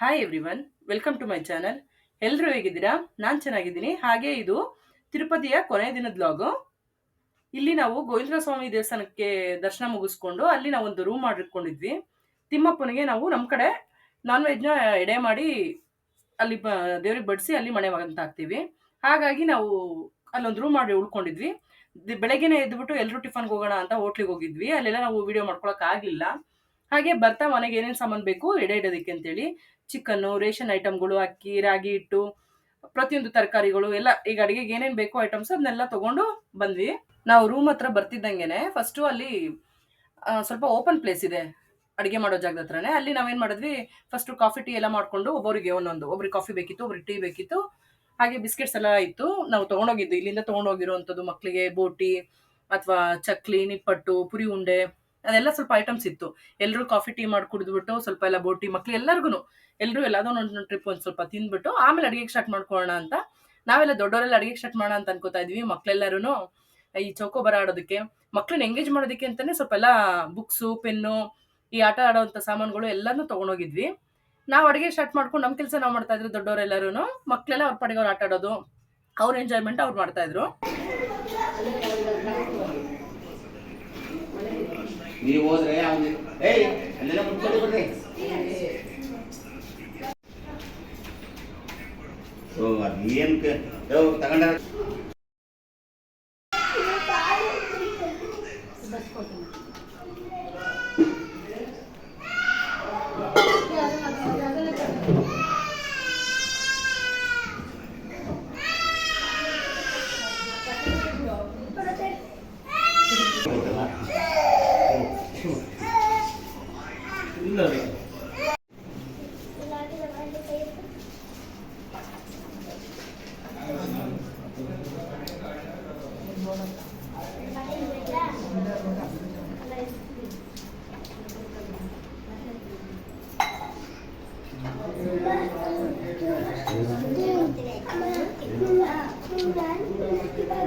Hi everyone, welcome to my channel. ಎಲ್ಲರೂ ಹೇಗಿದ್ದೀರಾ? ನಾನು ಚೆನ್ನಾಗಿದ್ದೀನಿ. ಹಾಗೆ ಇದು ತಿರುಪತಿಯ ಕೊನೆಯ ದಿನದ ಬ್ಲಾಗು. ಇಲ್ಲಿ ನಾವು ಗೋವಿಂದರಾಜ ಸ್ವಾಮಿ ದೇವಸ್ಥಾನಕ್ಕೆ ದರ್ಶನ ಮುಗಿಸ್ಕೊಂಡು ಅಲ್ಲಿ ನಾವು ಒಂದು ರೂಮ್ ಮಾಡಿಟ್ಕೊಂಡಿದ್ವಿ. ತಿಮ್ಮಪ್ಪನಿಗೆ ನಾವು ನಮ್ಮ ಕಡೆ ನಾನ್ ವೆಜ್ನ ಎಡೆ ಮಾಡಿ ಅಲ್ಲಿ ದೇವ್ರಿಗೆ ಬಡಿಸಿ ಅಲ್ಲಿ ಮನೆ ಅಂತ ಹಾಕ್ತೀವಿ. ಹಾಗಾಗಿ ನಾವು ಅಲ್ಲೊಂದು ರೂಮ್ ಮಾಡಿ ಉಳ್ಕೊಂಡಿದ್ವಿ. ಬೆಳಗ್ಗೆನೆ ಎದ್ಬಿಟ್ಟು ಎಲ್ಲರೂ ಟಿಫನ್ಗೆ ಹೋಗೋಣ ಅಂತ ಹೋಟ್ಲಿಗೆ ಹೋಗಿದ್ವಿ. ಅಲ್ಲೆಲ್ಲ ನಾವು ವಿಡಿಯೋ ಮಾಡ್ಕೊಳಕ್ ಆಗ್ಲಿಲ್ಲ. ಹಾಗೆ ಬರ್ತಾ ಮನೆಗೆ ಏನೇನು ಸಾಮಾನು ಬೇಕು ಎಡೆ ಇಡೋದಕ್ಕೆ ಅಂತೇಳಿ ಚಿಕನ್ನು, ರೇಷನ್ ಐಟಮ್ಗಳು, ಅಕ್ಕಿ, ರಾಗಿ ಹಿಟ್ಟು, ಪ್ರತಿಯೊಂದು ತರಕಾರಿಗಳು ಎಲ್ಲ ಈಗ ಅಡಿಗೆಗೆ ಏನೇನು ಬೇಕು ಐಟಮ್ಸ್ ಅದನ್ನೆಲ್ಲ ತಗೊಂಡು ಬಂದ್ವಿ. ನಾವು ರೂಮ್ ಹತ್ರ ಬರ್ತಿದ್ದಂಗೆನೆ ಫಸ್ಟು ಅಲ್ಲಿ ಸ್ವಲ್ಪ ಓಪನ್ ಪ್ಲೇಸ್ ಇದೆ ಅಡಿಗೆ ಮಾಡೋ ಜಾಗದ ಹತ್ರನೇ. ಅಲ್ಲಿ ನಾವೇನ್ ಮಾಡಿದ್ವಿ, ಫಸ್ಟ್ ಕಾಫಿ ಟೀ ಎಲ್ಲ ಮಾಡ್ಕೊಂಡು ಒಬ್ಬರಿಗೆ ಒಂದೊಂದು, ಒಬ್ರಿಗೆ ಕಾಫಿ ಬೇಕಿತ್ತು, ಒಬ್ರಿಗೆ ಟೀ ಬೇಕಿತ್ತು, ಹಾಗೆ ಬಿಸ್ಕೆಟ್ಸ್ ಎಲ್ಲ ಇತ್ತು. ನಾವು ತಗೊಂಡೋಗಿದ್ದು ಇಲ್ಲಿಂದ ತಗೊಂಡೋಗಿರುವಂಥದ್ದು ಮಕ್ಕಳಿಗೆ ಬೋಟಿ ಅಥವಾ ಚಕ್ಲಿ, ನಿಪ್ಪಟ್ಟು, ಪುರಿ ಉಂಡೆ ಅದೆಲ್ಲ ಸ್ವಲ್ಪ ಐಟಮ್ಸ್ ಇತ್ತು. ಎಲ್ಲರೂ ಕಾಫಿ ಟೀ ಮಾಡಿ ಕುಡಿದ್ಬಿಟ್ಟು ಸ್ವಲ್ಪ ಎಲ್ಲ ಬೋಟಿ ಮಕ್ಳು ಎಲ್ಲರೂ ಎಲ್ಲಾದೋ ಒಂದು ಟ್ರಿಪ್ ಒಂದು ಸ್ವಲ್ಪ ತಿಂದ್ಬಿಟ್ಟು ಆಮೇಲೆ ಅಡಿಗೆ ಸ್ಟಾರ್ಟ್ ಮಾಡ್ಕೊಳ್ಳೋಣ ಅಂತ ನಾವೆಲ್ಲ ದೊಡ್ಡವರೆಲ್ಲ ಅಡಿಗೆ ಸ್ಟಾರ್ಟ್ ಮಾಡೋಣ ಅಂತ ಅನ್ಕೋತಾ ಇದ್ವಿ. ಮಕ್ಳೆಲ್ಲರೂ ಈ ಚೌಕೋಬಾರ ಆಡೋದಕ್ಕೆ, ಮಕ್ಳನ್ನ ಎಂಗೇಜ್ ಮಾಡೋದಕ್ಕೆ ಅಂತಾನೆ ಸ್ವಲ್ಪ ಎಲ್ಲ ಬುಕ್ಸು, ಪೆನ್ನು, ಈ ಆಟ ಆಡೋವಂಥ ಸಾಮಾನುಗಳು ಎಲ್ಲಾನು ತಗೊಂಡೋಗಿದ್ವಿ. ನಾವು ಅಡಿಗೆ ಸ್ಟಾರ್ಟ್ ಮಾಡ್ಕೊಂಡು ನಮ್ಮ ಕೆಲಸ ನಾವು ಮಾಡ್ತಾ ಇದ್ರು. ದೊಡ್ಡವರೆಲ್ಲರೂ ಮಕ್ಳೆಲ್ಲ ಅವ್ರ ಪಾಡಿಗೆ ಅವ್ರು ಆಟ ಆಡೋದು, ಅವ್ರ ಎಂಜಾಯ್ಮೆಂಟ್ ಅವ್ರು ಮಾಡ್ತಾ ಇದ್ರು. ನೀವು ಹೋದ್ರೆ ಅಲ್ಲೆಲ್ಲ ಮುಂಚೆ ಬರ್ರಿ. ಏನು ತಗೊಂಡ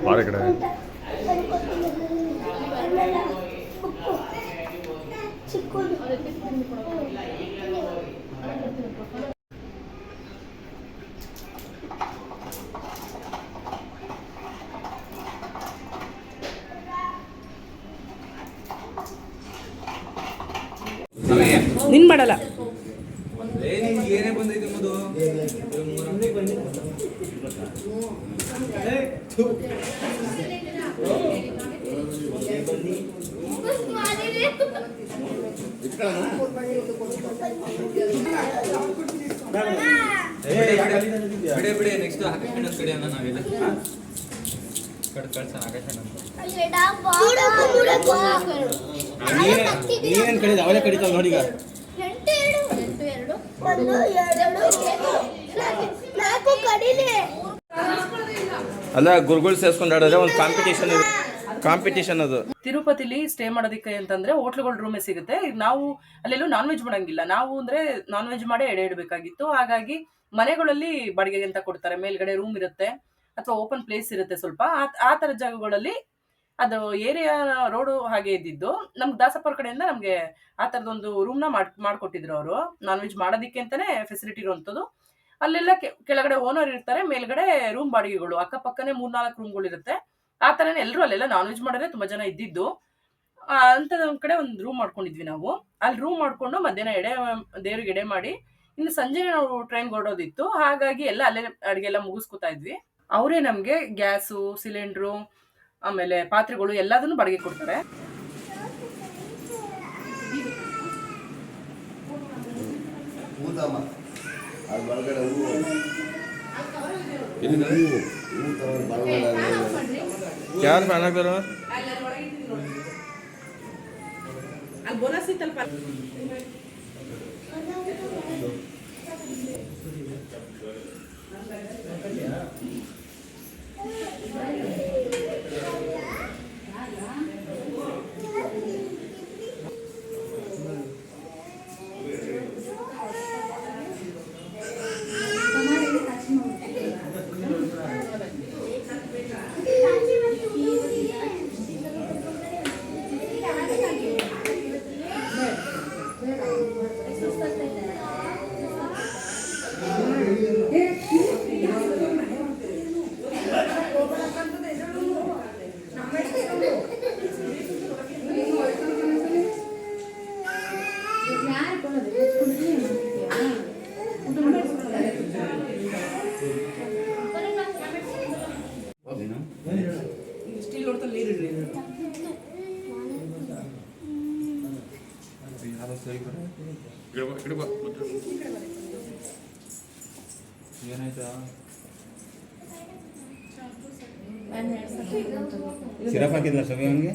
ಬಾರೆ ಕಡೆ ನಿನ್ ಮಾಡಲ್ಲ. ಏನೇ ಬಂದೈತೆ ಮದು ಬಿಡೆ ನೆಕ್ಸ್ಟ್ ಆಕಾಶಣ್ಣ ಕಡೆ ಅನ್ನ ನಾವೆಲ್ಲ ಕಳ್ಸೋಣ. ನೀನೇನ್ ಕಡಿದ ಅವಲೇ ಕಡಿತಾವ ನೋಡಿ. ಈಗ ಅಲ್ಲ ಗುರುಗಳು ಸೇರ್ಸ್ಕೊಂಡು ಆಡಿದ್ರೆ ಒಂದು ಕಾಂಪಿಟೇಷನ್ ಅದು. ತಿರುಪತಿಲಿ ಸ್ಟೇ ಮಾಡೋದಕ್ಕೆ ಅಂತಂದ್ರೆ ಹೋಟ್ಲುಗಳ ರೂಮೇ ಸಿಗುತ್ತೆ. ನಾವು ಅಲ್ಲೆಲ್ಲೂ ನಾನ್ ವೆಜ್ ಮಾಡಂಗಿಲ್ಲ. ನಾವು ಅಂದ್ರೆ ನಾನ್ ವೆಜ್ ಮಾಡೇ ಎಡೆ ಇಡಬೇಕಾಗಿತ್ತು. ಹಾಗಾಗಿ ಮನೆಗಳಲ್ಲಿ ಬಾಡಿಗೆಗೆ ಅಂತ ಕೊಡ್ತಾರೆ. ಮೇಲ್ಗಡೆ ರೂಮ್ ಇರುತ್ತೆ ಅಥವಾ ಓಪನ್ ಪ್ಲೇಸ್ ಇರುತ್ತೆ ಸ್ವಲ್ಪ. ಆ ತರ ಜಾಗಗಳಲ್ಲಿ ಅದು ಏರಿಯಾ ರೋಡು ಹಾಗೆ ಇದ್ದಿದ್ದು. ನಮ್ಗೆ ದಾಸಪ್ಪರ ಕಡೆಯಿಂದ ನಮ್ಗೆ ಆ ತರದೊಂದು ರೂಮ್ನ ಮಾಡ್ಕೊಟ್ಟಿದ್ರು ಅವರು. ನಾನ್ ವೆಜ್ ಮಾಡೋದಿಕ್ಕೆ ಅಂತಾನೆ ಫೆಸಿಲಿಟಿ ಇರುವಂಥದ್ದು. ಅಲ್ಲೆಲ್ಲ ಕೆಳಗಡೆ ಓನರ್ ಇರ್ತಾರೆ, ಮೇಲ್ಗಡೆ ರೂಮ್ ಬಾಡಿಗೆಗಳು, ಅಕ್ಕಪಕ್ಕನೆ 3-4 ರೂಮ್ಗಳು ಇರುತ್ತೆ. ಆ ತರನೇ ಎಲ್ಲರೂ ಅಲ್ಲೆಲ್ಲ ನಾನ್ ವೆಜ್ ಮಾಡಿದ್ರೆ ತುಂಬಾ ಜನ ಇದ್ದಿದ್ದು. ಅಂತದೊಂದ್ ಕಡೆ ಒಂದು ರೂಮ್ ಮಾಡ್ಕೊಂಡಿದ್ವಿ ನಾವು. ಅಲ್ಲಿ ರೂಮ್ ಮಾಡ್ಕೊಂಡು ಮಧ್ಯಾಹ್ನ ದೇವ್ರಿಗೆ ಎಡೆ ಮಾಡಿ ಇನ್ನು ಸಂಜೆ ನಾವು ಟ್ರೈನ್ಗೆ ಹೊರಡೋದಿತ್ತು. ಹಾಗಾಗಿ ಎಲ್ಲ ಅಲ್ಲೇ ಅಡಿಗೆ ಎಲ್ಲ ಮುಗಿಸ್ಕೊತಾ ಇದ್ವಿ. ಅವರೇ ನಮ್ಗೆ ಗ್ಯಾಸು, ಸಿಲಿಂಡ್ರು, ಆಮೇಲೆ ಪಾತ್ರೆಗಳು ಎಲ್ಲದನ್ನು ಬಾಡಿಗೆ ಕೊಡ್ತಾರೆ. ಯಾರು ಫ್ಯಾನ್ ಆಗ್ತಾರ? ಅಲ್ಲಿ ಬೋನಸ್ ಇತ್ತಲ್ಪ. ಇಲ್ಲಿ ನೋಡ್ತಾನೆ ನೀರಿಡ್ರಿ. ಏನಾಯ್ತಾ? ಸಿರಪ್ ಹಾಕಿದ್ಲ ಸವಿ ಅವನಿಗೆ?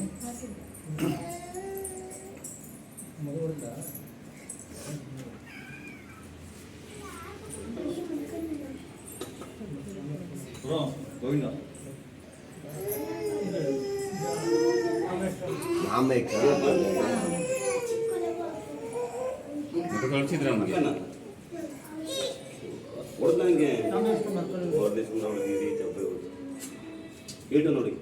ಕಳಿಸಿದ್ರ ಅವನಿಗೆ ಏಟು ನೋಡಿ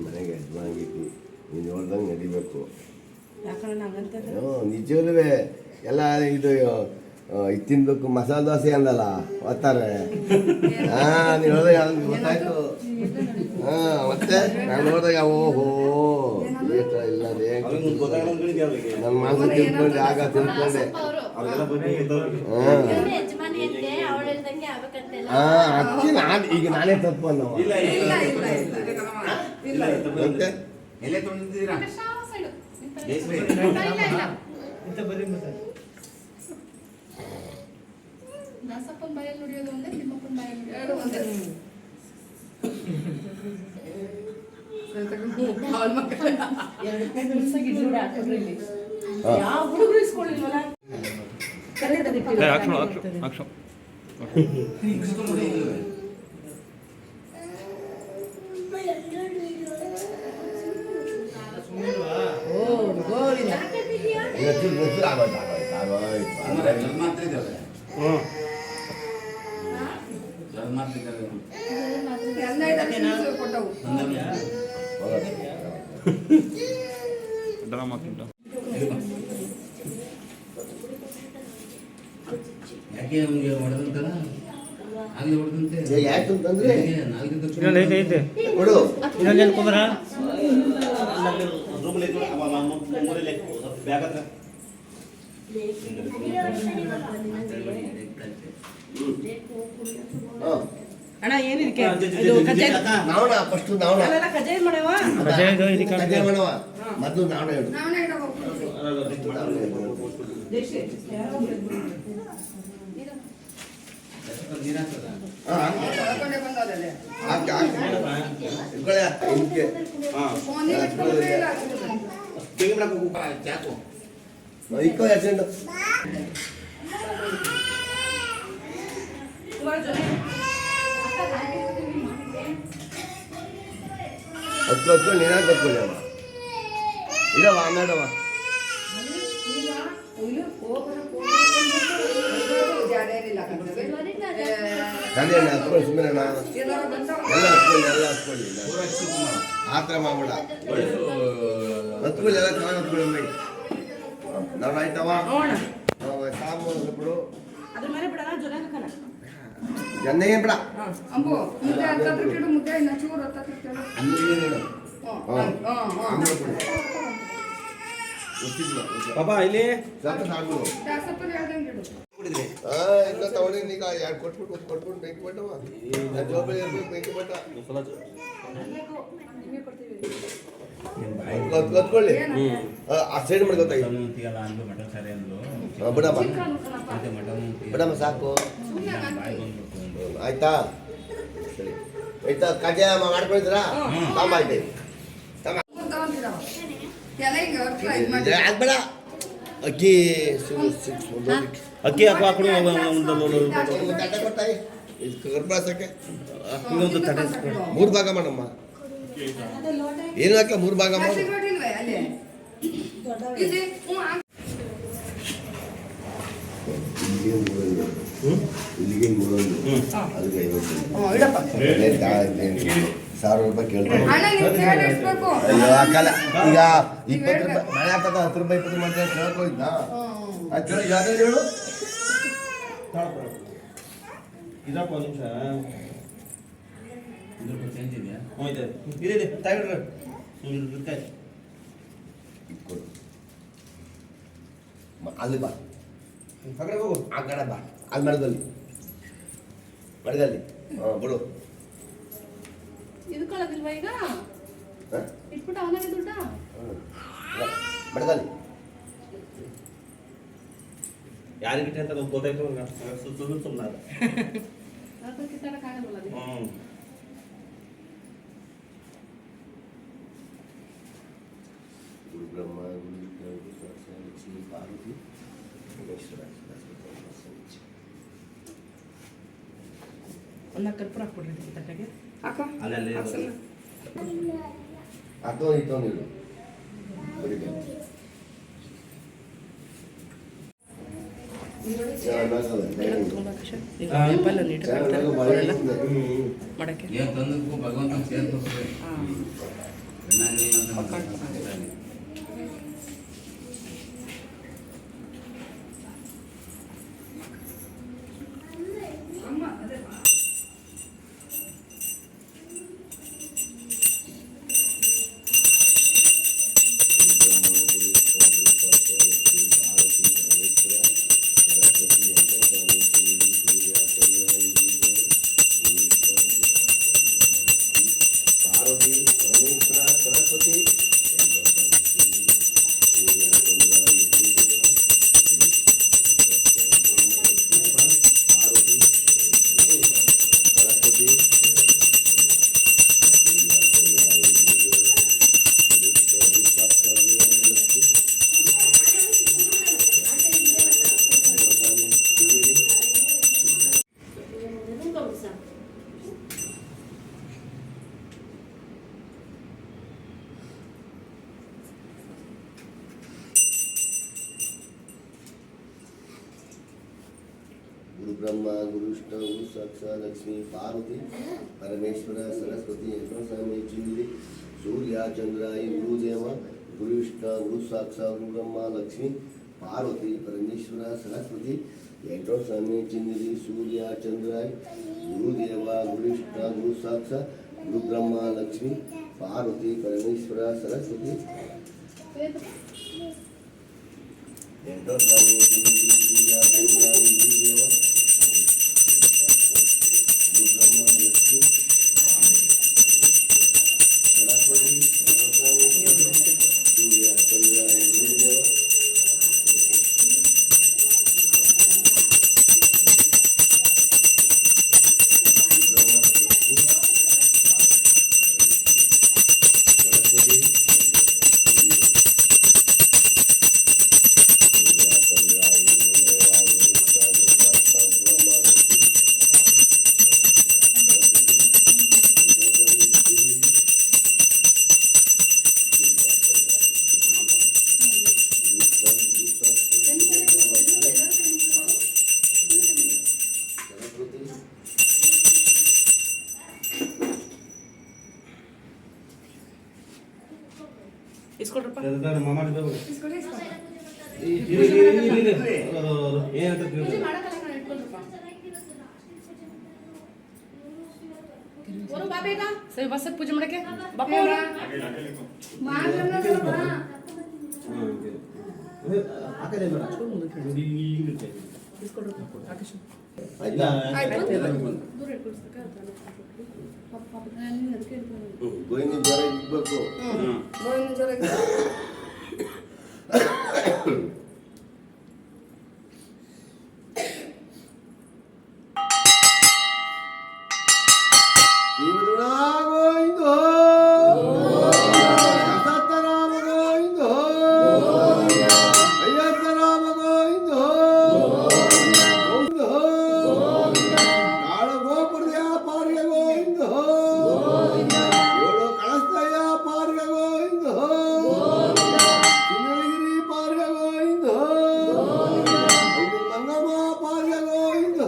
ಮನೆಗೆ ಯಜಮಾನಿಗೆ ನೀನು ನೋಡ್ದಂಗೆ ನಡಿಬೇಕು. ಯಾಕಣ್ಣ ಹಂಗಂತ ನಿಜವೂ ಎಲ್ಲ ಇದು ಇದು ತಿನ್ಬೇಕು ಮಸಾಲೆ ದೋಸೆ ಅಂದಲ್ಲ ಓದ್ತಾರೆ. ನೀವು ನೋಡಿದಾಗ ಅವ್ನಿಗೆ ಗೊತ್ತಾಯ್ತು. ಮತ್ತೆ ನಾನು ನೋಡಿದಾಗ ಓಹೋ ಇಲ್ಲ ನನ್ನ ಮಾಂಸ ತಿಳ್ಕೊಂಡೆ ಆಗ ತಿಳ್ಕೊಂಡೆ. ಅದಕ್ಕೆ ನಾನು ಈಗ ನಾನೇ ತಪ್ಪು ಅನ್ನೋ ಮತ್ತೆ ಎಲ್ಲೇ ತೊಗೊಂಡಿದ್ದೀರಾ? ದಾಸಪ್ಪನ ಬಾಯಲ್ಲಿ ನುಡಿಯೋದು ಒಂದೇ, ತಿಮ್ಮಪ್ಪನ ಬಾಯಲ್ಲಿ ನುಡಿಯೋದು ಒಂದೇ. ಯಾವ ಹುಡುಗರು ಇಸ್ಕೊಳ್ಳಿಲ್ವಲ್ಲ? ಮಾತ್ರ ಇದ್ದಾವೆ. ಮಾತ್ರ ಇದ್ದಾವೆ. ಯಾಕೆ ನಮ್ಗೆ ಹೊಡೆದಂತಾರ ಅಲ್ಲಿ ಹೊಡೆದಂತೆ ಯಾಕೆ ಅಂತಂದ್ರೆ ಐತೆ ಕೊಡು ಇನ್ನೊಂದೇನು ಕುಂದ್ರ ಬ್ಯಾಗ್ ಹತ್ರ ಅಣ್ಣ ಏನಿದಕ್ಕೆ ಇದು ಕಜ್ಜಾಯ ನಾವಣ ಫಸ್ಟ್ ನಾವಣ ಅಲ್ಲ ಕಜ್ಜಾಯ ಮಾಡವ ಕಜ್ಜಾಯ ಮಾಡವ ಮೊದಲು ನಾವಣ ಹೇಳು ಚಾಕು ಇಕ್ಕೋ ಯಾಕೆಂಡು ಹತ್ತು ಹತ್ತು ನೀರಾಗ ಕಟ್ಕೊಳ್ಳಿ ಅವ ಇಡವ ಆಮೇಡವ ಕಲೆ ಹತ್ಕೊಳ್ಳಿ ಸುಮ್ಮನೆ ಎಲ್ಲ ಹತ್ಕೊಳ್ಳಿ ಆ ಥರ ಮಾಡ್ಬೇಡ ಹತ್ಕೊಳ್ಳಿ ಎಲ್ಲ ಚೆನ್ನಾಗಿ ಹತ್ಕೊಳ್ಳಿ ನಾವು ಆಯ್ತವ ಸಾಂಬು ಬಿಡು ಅದ್ರ ಮೇಲೆ ಬಿಡಲ್ಲ ಜೊತೆ ಹಾಕಣ ಜನ್ನೆಗೆ ಬಿಡ ಅಂಬು ಮುದ್ದೆ ಹತ್ತತ್ರ ಕಿಡು ಮುದ್ದೆ ಇನ್ನ ಚೂರು ಹತ್ತತ್ರ ಕಿಡು ಪಾಪ ಇಲ್ಲಿ ಸ್ವಲ್ಪ ಸಾಕು ದಾಸಪ್ಪನ ಹೇಳ್ದಂಗೆ ಕಿಡು ಎಲ್ಲ ತಗೊಂಡಿ ಈಗ ಎರಡು ಕೊಟ್ಬಿಟ್ಟು ಬೆಂಕಿ ಬಟ್ಟವ ಜೋಬಳಿ ಬೆಂಕಿ ಬಟ್ಟ ಕತ್ಕೊಳ್ಳಿ ಆ ಸೈಡ್ ಮಾಡಿ ಗೊತ್ತಾಗಿಲ್ಲ ಮಟನ್ ಸಾರಿ ಅಂದ್ರು ಬಿಡಮ್ಮ ಮಟನ್ ಬಿಡಮ್ಮ ಸಾಕು ಆಯ್ತಾ ಸರಿ ಆಯ್ತಾ ಕಜ್ಜಾಯ ಮಾಡ್ಕೊಳ್ತೀರಾ ತಾಂಬ ಆಯ್ತು ಎಲ್ಲ ಈಗ ಫ್ರೈ ಮಾಡಿ ಆಗ್ಬೇಡ ಅಕ್ಕಿ ಅಕ್ಕಿ ಹಾಕೋ ಹಾಕೊಂಡು ತಟ್ಟೆ ಕೊಟ್ಟಾಯಿ ಗರ್ಭಾಸಕ್ಕೆ ಇನ್ನೊಂದು ತಟೆ ಮೂರು ಭಾಗ ಮಾಡಮ್ಮ ಏನು ಹಾಕ ಮೂರು ಭಾಗ ಮಾಡು ಹಸಿ ಮಾಡಿಲ್ವೇ ಅಲ್ಲಿ ಇದೆ ಇಲ್ಲಿಗೆ ಮೂರೊಂದು ಅದಕ್ಕೆ 50 ಇಡಪ್ಪ. 1000 ರೂಪಾಯಿ ಕೇಳ್ತಾರೆ. ಅಣ್ಣ ನೀವು ಕೇಳಿ ಇಸ್ಬೇಕು. ಅಯ್ಯೋ ಹಾಕಲ್ಲ ಈಗ 20 ರೂಪಾಯಿ ಮನೆ ಹಾಕದ 10 ರೂಪಾಯಿ 20 ಮಾಡ್ತಾರೆ ಕೇಳ್ಕೊಯ್ದ ಅದು ಯಾರು ಹೇಳು ಇದಪ್ಪ ಒಂದು ನಿಮಿಷ ಚೇಂಜ್ ಇದೆಯಾ? ಹೋಯ್ತು ಇದೆ ತಗೊಂಡ್ರೆ ಕೊಡು ಅಲ್ಲಿ ಬಾ ಪಕಡ ಹೋಗು ಆ ಕಡೆ ಬಾ ಅಲ್ಲಿ ಮರದಲ್ಲಿ ಹಾಂ ಬಿಡು ಇದ್ಕೊಳ್ಳೋದಿಲ್ವಾ ಈಗ ಹಾಂ ಇಟ್ಬಿಟ್ಟು ಅವನಿಗೆ ದುಡ್ಡ ಮರದಲ್ಲಿ ಯಾರಿಗಿಟ್ಟೆ ಅಂತ ನಮ್ಗೆ ಗೊತ್ತಾಯ್ತು ಸುಮ್ಮನೆ ಅದ್ರ ಕಿತ್ತಾಡಕ್ಕಾಗಲ್ವಲ್ಲ ಅದು. ಹ್ಞೂ ಗುರು ಬ್ರಹ್ಮ ಗುರು ವಿಷ್ಣು ಗುರು ಸರಸ್ವತಿ ಲಕ್ಷ್ಮೀ ಪಾರ್ವತಿ ಪರಮೇಶ್ವರ ಒಂದು ಕರ್ಪೂರ ಹಾಕ್ಬಿಡ್ರಿ ಇದಕ್ಕೆ ತಟ್ಟೆಗೆ. ಅಲ್ಲಲ್ಲಿ ಅದು ಇತ್ತು ನೀರು ತುಂಬ ಕಷ್ಟ. ಈಗ ಪೈಪೆಲ್ಲ ನೀಟಾಗಿ ಮಾಡ್ತಾರೆ ಅವರೆಲ್ಲ ಮಾಡಕ್ಕೆ. ಏನು ತಂದಕ್ಕೂ ಭಗವಂತನ ಸೇರ್ಬೇಕು. ಹಾಂ. ಚೆನ್ನಾಗಿ ಅಂತ ಮಾತಾಡ್ತಾರೆ. ಗುರು ಬ್ರಹ್ಮ ಗುರು ವಿಷ್ಣು ಗುರು ಸಾಕ್ಷಾತ್ ಲಕ್ಷ್ಮೀ ಪಾರ್ವತಿ ಪರಮೇಶ್ವರ ಸರಸ್ವತಿ ಎಲ್ಲೋ ಸ್ವಾಮಿ ಚಿಂದಿ ಸೂರ್ಯ ಚಂದ್ರಾಯಿ ಗುರುದೇವ ಗುರು ವಿಷ್ಣು ಗುರು ಸಾಕ್ಷಾತ್ ಗುರು ಬ್ರಹ್ಮ ಲಕ್ಷ್ಮೀ ಪಾರ್ವತಿ ಪರಮೇಶ್ವರ ಸರಸ್ವತಿ ಎಂಟೋ ಸ್ವಾಮಿ ಚಿಂದಿ ಸೂರ್ಯ ಚಂದ್ರಾಯಿ ಗುರುದೇವ ಗುರು ವಿಷ್ಣು ಗುರು ಸಾಕ್ಷಾತ್ ಗುರು ಬ್ರಹ್ಮ ಲಕ್ಷ್ಮೀ ಪಾರ್ವತಿ ಪರಮೇಶ್ವರ ಸರಸ್ವತಿ ಎಂಟೋ ಸ್ವಾಮಿ ಚಿಂದಿ ಸೂರ್ಯ ಚಂದ್ರಾಯಿ ಗುರುದೇವ ಇಸ್ಕೊಳ್ರಪ್ಪ. ಇಸ್ಕೊಳ್ಳಿ ಇಸ್ಕೊಳ್ಳಿ. ಏನಂತ ಪೂಜೆ ಮಾಡಕ್ಕಲ್ಲ ಕಣ ಇಟ್ಕೊಳ್ರಪ್ಪ. ಓರು ಬಾ ಬೇಗ. ಸರಿ ಬಸ್ಸಕ್ಕೆ ಪೂಜೆ ಮಾಡಕ್ಕೆ ಬಾಪ ಬೇಗ. ಅವ್ರು. ಮಾಡ್ರಣ್ಣ ಸ್ವಲ್ಪ. ಇಸ್ಕೊಳ್ರಪ್ಪ. ರಾಕೇಶ್. ಆಯ್ತಾ ಆಯ್ತು. ದೂರ ಇಟ್ಕೊಳ್ಸಕ್ಕ ಪಾಪ ನೀನು ಅದಕ್ಕೆ ಇಟ್ಕೊಂಡು. ಗೋವಿಂದ ಜ್ವರ ಇಡ್ಬೇಕು ಗೋವಿಂದ ಜ್ವರಕ್ಕೆ. ಗೋವಿಂದ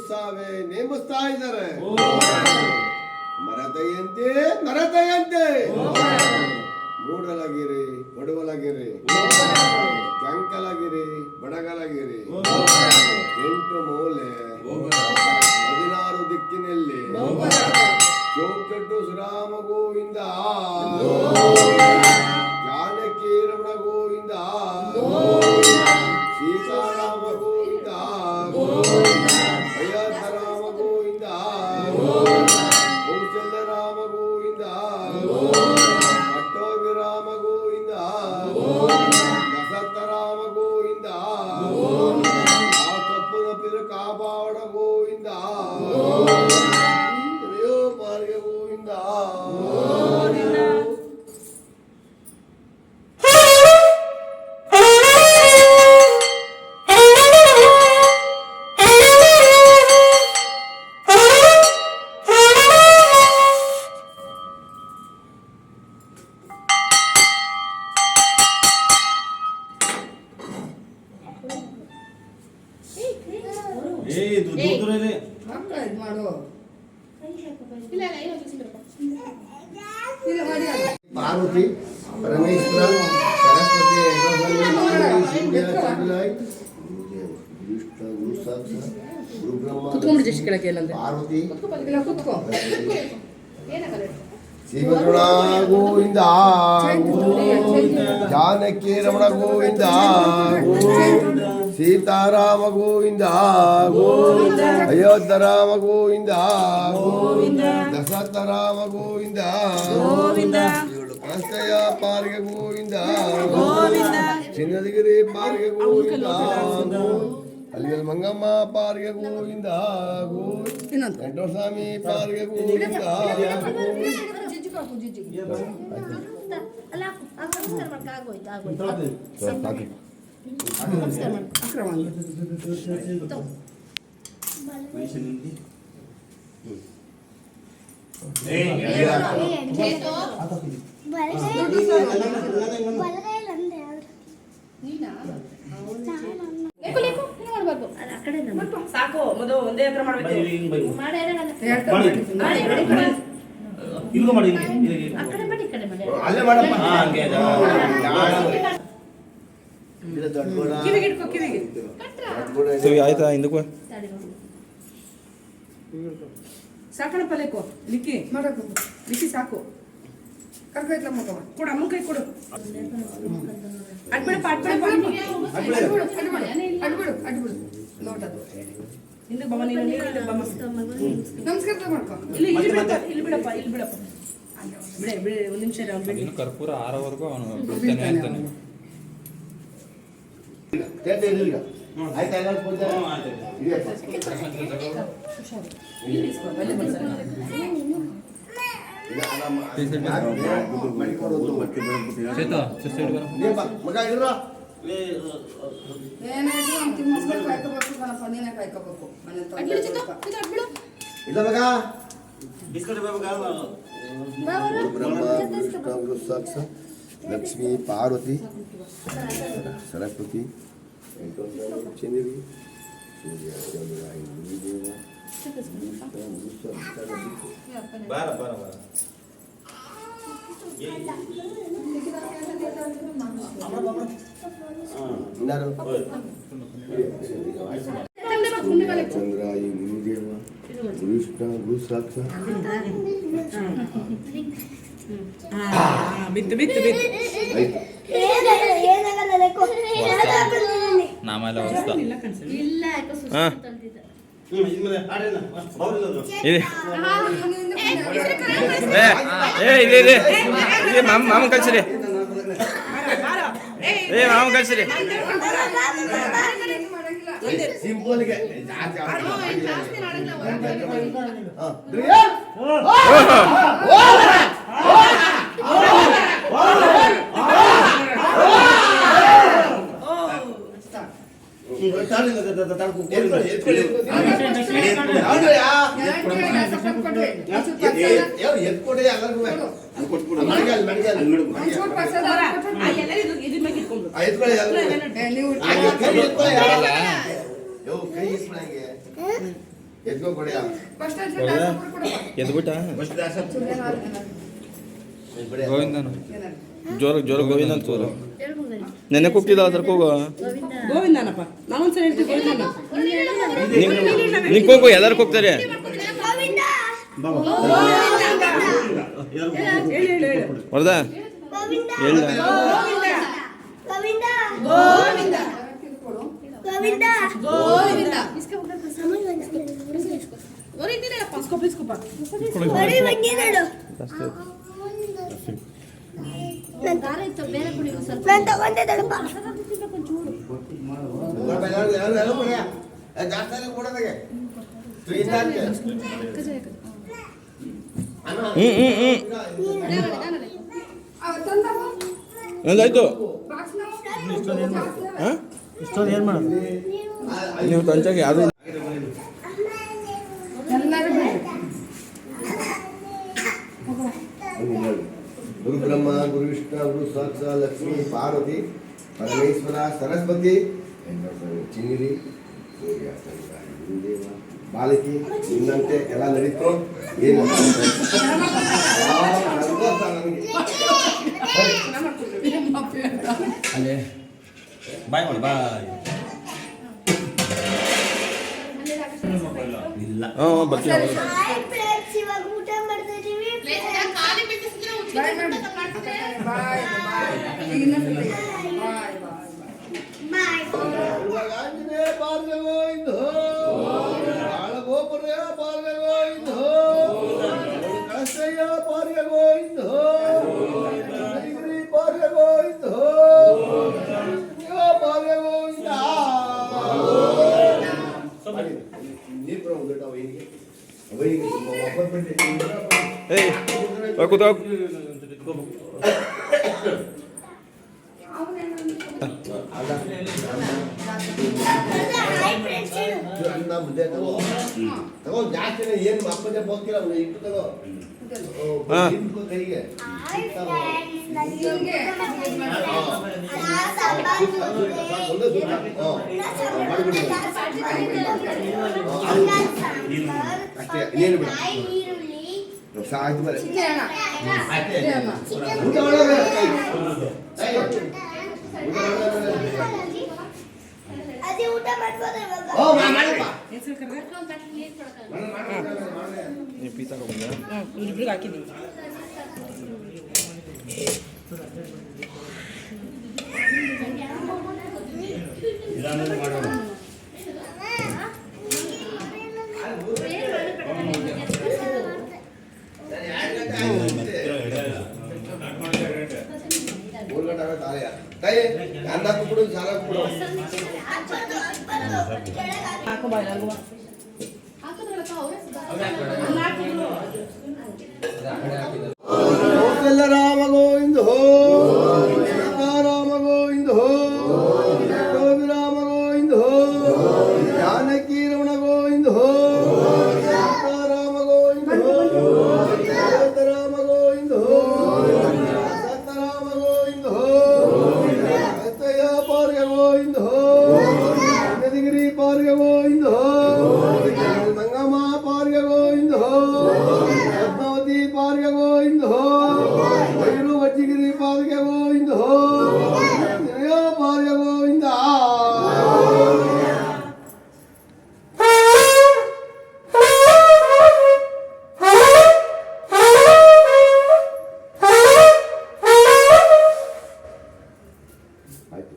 ಉತ್ಸಾಹವೇ ನೇಮಿಸ್ತಾ ಇದ್ದಾರೆ. ಮರದಯಂತೆ ಮೂಡಲಗಿರಿ ಬಡವಲಗಿರಿ ಕೆಂಕಲಗಿರಿ ಬಡಗಲಗಿರಿ 8 ಮೂಲೆ 16 ದಿಕ್ಕಿನಲ್ಲಿ ಚೌಕಟ್ಟು ಶ್ರೀರಾಮ ಗೋವಿಂದ ಜಾನಕಿ ರಮಣ ಗೋವಿಂದ ಸೀತಾರಾಮ ಗೋವಿಂದ ಅಯೋಧ್ಯ ರಾಮ ಗೋವಿಂದ ಕೌಶಲ್ಯ ರಾಮ ಗೋವಿಂದ ಪಟ್ಟೋಗಿ ರಾಮ ಗೋವಿಂದ ದಶರಥ ರಾಮ ಗೋವಿಂದ ಆ ತಪ್ಪು ತಪ್ಪಿದ ಕಾಪಾಡ ಗೋವಿಂದ ಪಾರ್ಗ ಗೋವಿಂದ. ದೂರ ಇದೆ. ಮಕ್ಕಳು ಇದು ಮಾಡು. ಇಲ್ಲ ಇಲ್ಲ ಏನು ಚಿಂದ್ರಪ್ಪ. ಇಲ್ಲ ಮಾಡಿ ಅದು. ಪಾರ್ವತಿ ಪರಮೇಶ್ವರ ಸರಸ್ವತಿ ಕುತ್ಕೊಂಡ್ಬಿಡು ಜಸ್ಟ್ ಕೆಳಗೆ ಏನಂದ್ರೆ ಪಾರ್ವತಿ ಇಲ್ಲ ಕೂತ್ಕೋ. ಏನಾಗಲ್ಲ. ಶಿವಗರುಣ ಗೋವಿಂದ ಜಾನಕಿ ರಮಣ ಗೋವಿಂದ ಸೀತಾರಾಮ ಗೋವಿಂದ ಅಯೋಧ್ಯ ರಾಮ ಗೋವಿಂದ ದಶರಥ ರಾಮ ಗೋವಿಂದ ಕಾಂತಯ್ಯ ಪಾರ್ಗ ಗೋವಿಂದ ಚಿನ್ನದಗಿರಿ ಪಾರ್ಗ ಗೋವಿಂದ ಅಲ್ಲಿ ಮಂಗಮ್ಮ ಪಾರ್ಗ ಗೋವಿಂದ ವೆಂಕಟಸ್ವಾಮಿ ಪಾರ್ಗ ಗೋವಿಂದ. ಸಾಕು ಮೊದಲು ಒಂದೇ ಹತ್ರ ಮಾಡ್ಬೇಕು. ಇಲ್ಗೂ ಮಾಡಿ ಅಲ್ಲೇ ಮಾಡಪ್ಪ. ಕಿವಿಗೆ ಇಟ್ಕೋ ಕಿವಿಗೆ. ಆಯ್ತಾ ಹಿಂದಕ್ಕೂ ಸಾಕಣಪ್ಪ ಲೇಕೋ ಲಿಕ್ಕಿ ಮಾಡಬೇಕು. ಲಿಕ್ಕಿ ಸಾಕು. ಕರ್ಕೊಯ್ತಲ ಮಕ್ಕವ. ಕೊಡು ಅಮ್ಮನ ಕೈ ಕೊಡು. ಅಡ್ಬಿಡಪ್ಪ ಅಡ್ಬಿಡು ನೋಡದು. ಹಿಂದೆ ಬಮ್ಮ ನೀನು ಹಿಂದೆ ಬಮ್ಮ. ನಮಸ್ಕಾರ ಮಾಡ್ಕೊ. ಇಲ್ಲಿ ಬಿಡಪ್ಪ ಬಿಡೆ ಒಂದು ನಿಮಿಷ ಇನ್ನು ಕರ್ಪೂರ ಆರೋವರೆಗೂ ಅವನು ಬಿಡ್ತಾನೆ ಅಂತಾನೆ. ಆಯ್ತಾ ಎಲ್ಲ ಪೂಜೆ ಇದೆಯಪ್ಪ. ಮಗ ಇರೋ ಏನಾಯ್ತು ಅಂತ ತಿಮ್ಮಸ್ಕೊಂಡು ಕಾಯ್ಕೋಬೇಕು ಕಣಪ್ಪ, ನೀನೇ ಕಾಯ್ಕೋಬೇಕು. ಮನೆ ಇಲ್ಲ ಮಗ ಬಿಸ್ಕಟ್ ಬ್ರಹ್ಮ ವಿಷ್ಣು ಸಾಕ್ಷಾತ್ ಲಕ್ಷ್ಮೀ ಪಾರ್ವತಿ ಸರಸ್ವತಿ ಚಂದ್ರಿ ಸೂರ್ಯ ಚಂದ್ರ ಗುರುದೇವ ಬಾರ ಬಾರ ಬಾರ ಚಂದ್ರಾಯಿ ಗುರುದೇವ ವಿಷ್ಣು ಗುರು ಸಾಕ್ಷಾತ್ ಬಿತ್ತು ನಾಮ ಎಲ್ಲ ಹೊಸ್ತಾ ಇಲ್ಲ ಯಾಕೋ ಸುಸ್ತು ಅಂತಿದ್ದ. ಇದೆ ಮಾಮ ಕಳ್ಸಿರಿ. ಮಾಮ ಕಳ್ಸಿರಿ. ಸಿಂಪಲ್ ಗೆ ಎತ್ಕೊಡಿ ಎಲ್ಲರಿಗೂ ಕೈ ಇಸ್ಕೊಳ್ಳಂಗೆ ಎದ್ಕೋ ಕೊಡಿಯ ಫಸ್ಟ್ ಎದ್ಬಿಟ್ಟ ಫಸ್ಟ್ ದಾಸ ಗೋವಿಂದನು ಜೋರ ಜೋರ ಗೋವಿಂದ ಅಂತ ತೋರು ಹೇಳ್ಬೋದಲ್ಲ ನೆನ್ನೆ ಕೂಗ್ತಿದ್ದ ಅದ್ರ ಕೂಗು ಗೋವಿಂದ ಗೋವಿಂದನಪ್ಪ ನಾವೊಂದ್ಸಲ ಹೇಳ್ತೀವಿ ಗೋವಿಂದನ. ನಿಂಗೆ ಕೂಗು ಎಲ್ಲರೂ ಕೂಗ್ತಾರೆ ಹೇಳಿ ಹೇಳಿ ಹೇಳಿ. ಹೊರದಾ ಹೇಳ ಇಸ್ಕೊಪ್ಪ ಇಸ್ಕೊಪ್ಪ. ದಾರ ಇತ್ತು ಬೇರೆ ಕುಡಿಯೋ ಸ್ವಲ್ಪ ಯಾರು ಕೊಡಿಯ ಜಾಸ್ತಿ ಕೊಡೋದಾಗೆ ನಂದಾಯ್ತು ಹಾಂ ನೀವು ತಂಚಾಗಿ ಯಾರು ಗುರು ಬ್ರಹ್ಮ ಗುರು ವಿಷ್ಣು ಗುರು ಸಾಕ್ಷಾತ್ ಲಕ್ಷ್ಮೀ ಪಾರ್ವತಿ ಪರಮೇಶ್ವರ ಸರಸ್ವತಿ ಚಿಂಗಿರಿ ಸೂರ್ಯ ಚಂದ್ರ ಗುರುದೇವ ಬಾಲಕಿ ನಿನ್ನಂತೆ ಎಲ್ಲ ನಡೀತು ಏನು ಸಂತೋಷ ನನಗೆ. ಅಲ್ಲೇ ಬಾಯ್ ಮಾಡಿ ಬಾಯ್ ಇಲ್ಲ ಹಾಂ ಬರ್ತೀವಿ ಆಂಜನೇಯ ಪಾರ್ಗಗೋವಿಂದೋ ಬಾಳಗೋಪುರ ಪಾರ್ಗಗೋವಿಂದೋ ಕಳಸಯ್ಯ ಪಾರ್ಗಗೋವಿಂದೋ ಹರಿಗಿರಿ ಪಾರ್ಗಗೋವಿಂದೋ ಪಾರ್ಗಗೋವಿಂದ ನೀರು ಬರೋದು ಅವನಿಗೆ ಅವನಿಗೆ ವಾಪಸ್ ಬಿಟ್ಟು ಏಯ್ ಕೂತ ಅನ್ನ ಮುದ್ದೆ ತಗೋ ಜಾಸ್ತಿ ಏನು ಅಪ್ಪನೇ ಹೋಗ್ತಿಲ್ಲ ಇಟ್ಟು ತಗೋ ಕೈಗೆ ಅಷ್ಟೇ ನೀನು ಬಿಡ ಸಾಯ್ತು ಬರ ಊಟ ಒಳಗೆ ಅದೇ ಊಟ ಮಾಡ್ಬೋದ ಇವಾಗ ಓ ಮಾಡಪ್ಪ ಹೆಸರು ಕರ್ರೆ? ನೀರು ಕೊಡಕ ನೀವು ಪೀ ತಗೊಂಡ್ಬಂದ ಇವ್ರಿಬ್ರಿಗೆ ಹಾಕಿದ್ದೀವಿ. ಇದಾದ್ಮೇಲೆ ಮಾಡೋಣ ಮೂರು ಗಂಟೆ ಆಗುತ್ತೆ ಆಲಯ ತಾಯಿ ಅನ್ನ ಕೊಡು ಸಾಲ ಕೊಡು ಹಾಕು ಬಾಯ್ ನನಗೂ ಬಾ. ಕೌಸಲ್ಯ ರಾಮ ಗೋವಿಂದ ರಾಮ ಗೋವಿಂದ ರಾಮ ಗೋವಿಂದ ಜಾನಕಿ ರಮಣ ಗೋವಿಂದ ರಾಮ ಗೋವಿಂದ ರಾಮ ಗೋವಿಂದ ಸತ್ತರಾಮ ಗೋವಿಂದ ಸತ್ತಯ್ಯ ಪಾರ್ಗ ಗೋವಿಂದ ನದಿಗಿರಿ ಪಾರ್ಗ ಗೋವಿಂದ ಮಂಗಮ್ಮ ಪಾರ್ಗ ಗೋವಿಂದ ಪದ್ಮಾವತಿ ಪಾರ್ಗ ಗೋವಿಂದ ವೈರು ವಜ್ಜಿಗಿರಿ ಪಾರ್ಗ ಗೋವಿಂದ ಪಾರ್ಗ ಗೋವಿಂದ ಆಯ್ತು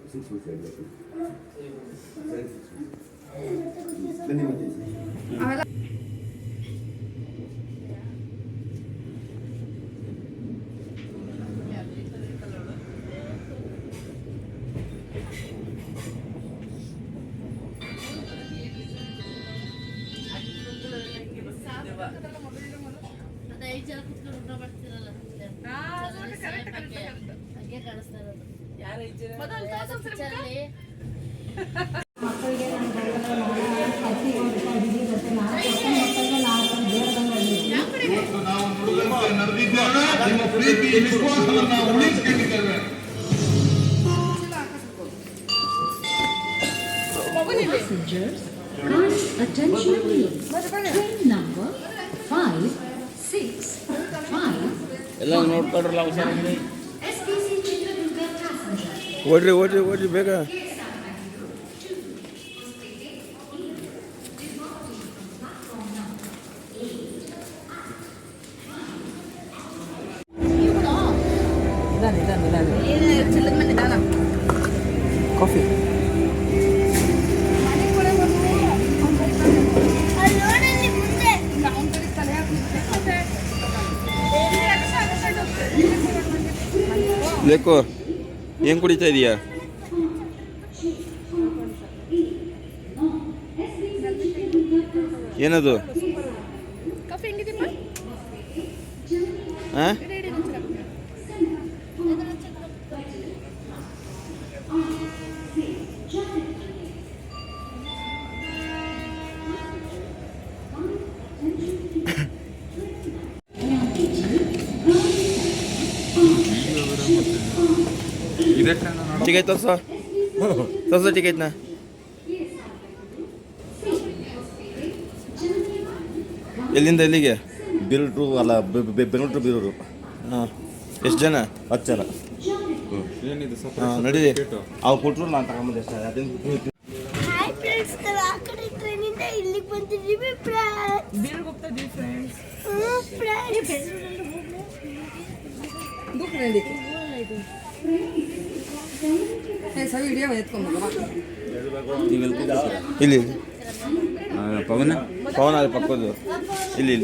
ಬನ್ನಿ ಮತ್ತೆ ಅದೇ 5 ಜನ ಕುತ್ಕೊಂಡು ಊಟ ಮಾಡ್ತಿರಲ್ಲ ಹಾಗೆ ಕಾಣಿಸ್ತಾ ಇರೋದು ಯಾರು ಐದು ಜನ? ಪಿಕ್ಚರಲ್ಲಿ ನಿಮ್ಮ ಪ್ರೀತಿ ವಿಶ್ವಾಸವನ್ನು ಉಳಿಸಿಕೊಂಡಿದ್ದೇವೆ. ಮಗುನಿದೆ Attention please. Train number 565 ಎಲ್ಲ ನೋಡ್ಕೊಂಡ್ರಲ್ಲ ಹುಷಾರಾಗಿ. SPC Chitradurga passenger. ಓಡ್ರಿ ಬೇಗ. ನಿಧಾನ ಕಾಫಿ. ಲೇಕು ಏನ್ ಕುಡಿತಾ ಇದೀಯಾ? ಏನದು? ಕಾಫಿ ಹೆಂಗಿದೆಪ್ಪ? ಆ? ಟಿಕೆಟ್ ತೋರ್ಸ ಟಿಕೆಟ್ನ. ಎಲ್ಲಿಂದ ಎಲ್ಲಿಗೆ? ಬೀರೂರು ಅಲ್ಲ ಬೆಂಗಳೂರು ಟು ಬೀರೂರು. ಹಾಂ, ಎಷ್ಟು ಜನ? 10 ಜನ. ಹಾಂ, ನಡಿ. ಅವು ಕೊಟ್ಟರು ನಾನು ತಗೊಂಬಂದೆ ಸರ್. ಅದನ್ನು ಹಾಯ್ ಫ್ರೆಂಡ್ಸ್, ನಾವು ಆ ಕಡೆ ಟ್ರೈನಿಂದ ಇಲ್ಲಿಗೆ ಬಂದಿದ್ದೀವಿ ಫ್ರೆಂಡ್ಸ್. ಬೀರ್ಗೆ ಹೋಗ್ತಾ ಇದೀವಿ ಫ್ರೆಂಡ್ಸ್. ಇಲ್ಲಿ ಪವನ ಪವನ ಅಲ್ಲಿ ಪಕ್ಕದ್ದು. ಇಲ್ಲಿ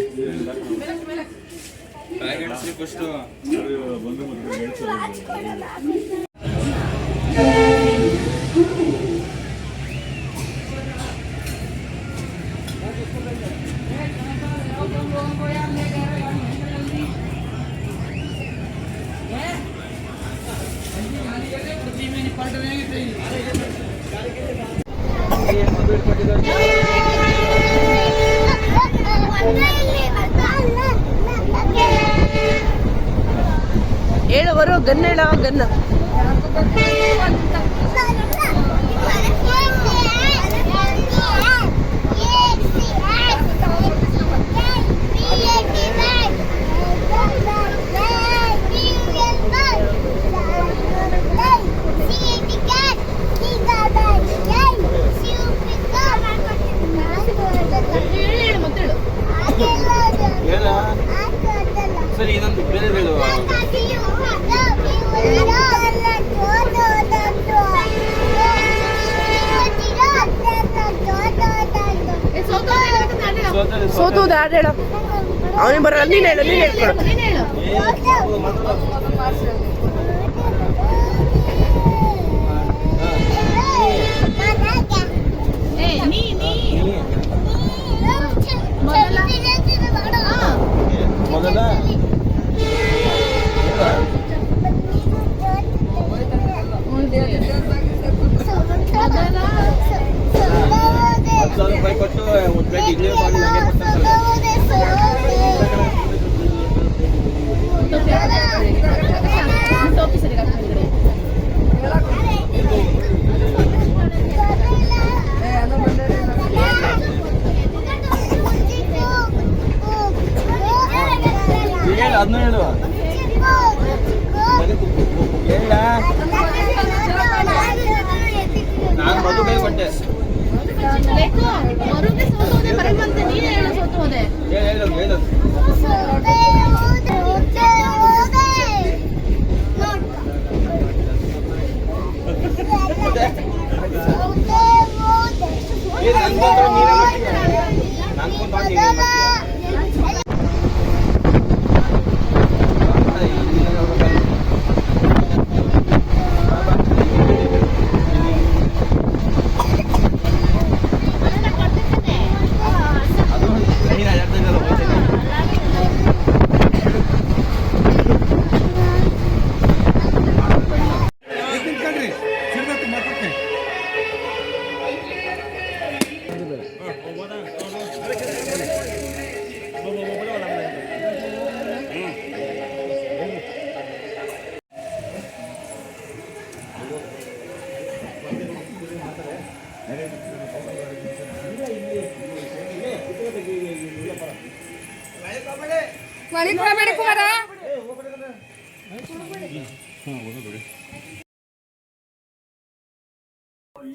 ಹೇಳುವರು ಗನ್ ಹೇಳ ಗನ್. ಸರಿ, ಇದೊಂದು ಬೇರೆ ಹೇಳು. ಸೋತುವುದು ಹಾಡು ಹೇಳ. ಅವನಿಗೆ ಬರಲ್ಲ, ನೀನು ಹೇಳು, ನೀನು ಹೇಳ್ಕೊಡು. ಮೊದಲ ₹10,000 ಕೊಟ್ಟು ಒಂದು ಪ್ಲೇಟ್ ಇಡ್ಲಿ ಮಾಡಿ ನನಗೆ ಅದನ್ನ ಹೇಳು. ಹೇಳ, ನಾನು ಮಧು ಕೈ ಕೊಟ್ಟೆ. ಹೇಳು ಹೇಳು.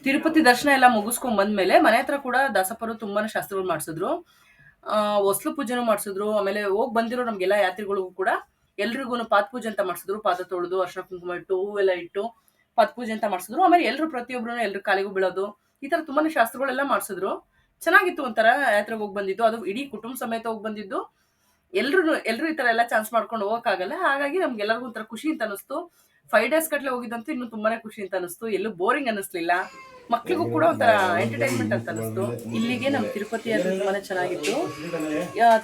ತಿರುಪತಿ ದರ್ಶನ ಎಲ್ಲ ಮುಗಿಸ್ಕೊಂಡ್ ಬಂದ್ಮೇಲೆ ಮನೆ ಹತ್ರ ಕೂಡ ದಾಸಪ್ಪರು ತುಂಬಾನೇ ಶಾಸ್ತ್ರಗಳು ಮಾಡಿಸಿದ್ರು. ಹೊಸ್ಲು ಪೂಜೆನೂ ಮಾಡಿಸಿದ್ರು. ಆಮೇಲೆ ಹೋಗಿ ಬಂದಿರೋ ನಮ್ಗೆಲ್ಲ ಯಾತ್ರಿಗಳಿಗೂ ಕೂಡ ಎಲ್ರಿಗೂ ಪಾದ ಪೂಜೆ ಅಂತ ಮಾಡಿಸಿದ್ರು. ಪಾದ ತೊಳೆದು ಅರ್ಶಿನ ಕುಂಕುಮ ಇಟ್ಟು ಹೂವೆಲ್ಲ ಇಟ್ಟು ಪಾದ ಪೂಜೆ ಅಂತ ಮಾಡಿಸಿದ್ರು. ಆಮೇಲೆ ಎಲ್ರು ಪ್ರತಿಯೊಬ್ರು ಎಲ್ರು ಕಾಲಿಗೂ ಬೀಳೋದು, ಈ ತರ ತುಂಬಾನೇ ಶಾಸ್ತ್ರಗಳೆಲ್ಲ ಮಾಡಿಸಿದ್ರು. ಚೆನ್ನಾಗಿತ್ತು. ಒಂಥರ ಯಾತ್ರೆಗೆ ಹೋಗಿ ಬಂದಿದ್ದು, ಅದು ಇಡೀ ಕುಟುಂಬ ಸಮೇತ ಹೋಗಿ ಬಂದಿದ್ದು. ಎಲ್ರು ಈ ತರ ಎಲ್ಲ ಚಾನ್ಸ್ ಮಾಡ್ಕೊಂಡು ಹೋಗಕ್ಕಾಗಲ್ಲ. ಹಾಗಾಗಿ ನಮ್ಗೆಲ್ಲರಿಗೂ ಒಂಥರ ಖುಷಿ ಅಂತ ಅನಿಸ್ತು. 5 ಡೇಸ್ ಗಟ್ಲೆ ಹೋಗಿದ್ದಂತೂ ಇನ್ನೂ ತುಂಬಾನೇ ಖುಷಿ ಅಂತ ಅನಿಸ್ತು. ಎಲ್ಲೂ ಬೋರಿಂಗ್ ಅನ್ನಿಸ್ಲಿಲ್ಲ. ಮಕ್ಳಿಗೂ ಕೂಡ ಒಂಥರ ಎಂಟರ್ಟೈನ್ಮೆಂಟ್ ಅಂತ ಅನಿಸ್ತು. ಇಲ್ಲಿಗೆ ನಮ್ಮ ತಿರುಪತಿ ಅದು ತುಂಬಾನೇ ಚೆನ್ನಾಗಿತ್ತು.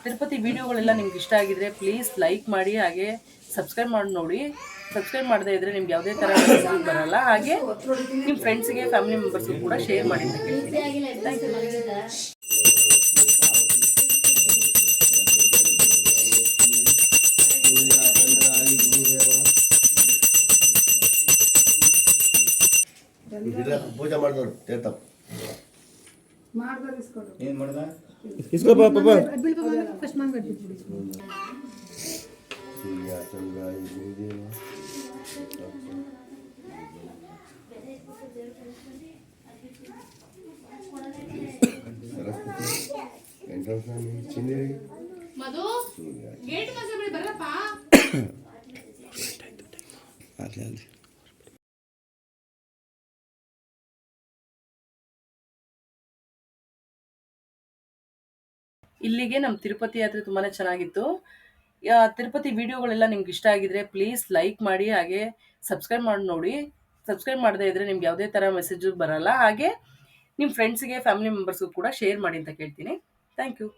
ತಿರುಪತಿ ವಿಡಿಯೋಗಳೆಲ್ಲ ನಿಮ್ಗೆ ಇಷ್ಟ ಆಗಿದ್ರೆ ಪ್ಲೀಸ್ ಲೈಕ್ ಮಾಡಿ, ಹಾಗೆ ಸಬ್ಸ್ಕ್ರೈಬ್ ಮಾಡಿ ನೋಡಿ. ಸಬ್ಸ್ಕ್ರೈಬ್ ಮಾಡದೇ ಇದ್ರೆ ನಿಮ್ಗೆ ಯಾವುದೇ ತರ ಬರಲ್ಲ. ಹಾಗೆ ನಿಮ್ಮ ಫ್ರೆಂಡ್ಸ್ಗೆ, ಫ್ಯಾಮಿಲಿ ಮೆಂಬರ್ಸ್ಗೂ ಕೂಡ ಶೇರ್ ಮಾಡಿ ಅಂತ ಕೇಳ್ತೀನಿ. Thank you. ಪೂಜೆ ಮಾಡಿದವರು ತೀರ್ಥ ಏನು ಮಾಡ್ದ? ಸೂರ್ಯ ಚಂದ್ರಾಯ ಗುರುದೇವ ಸರಸ್ವತಿ ವೆಂಕಟಸ್ವಾಮಿ ಚಿಂದೇರಿ ಮಧು ಗೇಟ್ ಕಸ ಬರಪ್ಪ. ಇಲ್ಲಿಗೆ ನಮ್ಮ ತಿರುಪತಿ ಯಾತ್ರೆ ತುಂಬಾನೇ ಚೆನ್ನಾಗಿತ್ತು. ತಿರುಪತಿ ವಿಡಿಯೋಗಳೆಲ್ಲ ನಿಮ್ಗೆ ಇಷ್ಟ ಆಗಿದ್ರೆ ಪ್ಲೀಸ್ ಲೈಕ್ ಮಾಡಿ, ಹಾಗೆ ಸಬ್ಸ್ಕ್ರೈಬ್ ಮಾಡಿ ನೋಡಿ. ಸಬ್ಸ್ಕ್ರೈಬ್ ಮಾಡದೇ ಇದ್ರೆ ನಿಮ್ಗೆ ಯಾವುದೇ ತರ ಮೆಸೇಜ್ ಬರಲ್ಲ. ಹಾಗೆ ನಿಮ್ಮ ಫ್ರೆಂಡ್ಸ್ಗೆ, ಫ್ಯಾಮಿಲಿ ಮೆಂಬರ್ಸ್ಗೂ ಕೂಡ ಶೇರ್ ಮಾಡಿ ಅಂತ ಕೇಳ್ತೀನಿ. Thank you.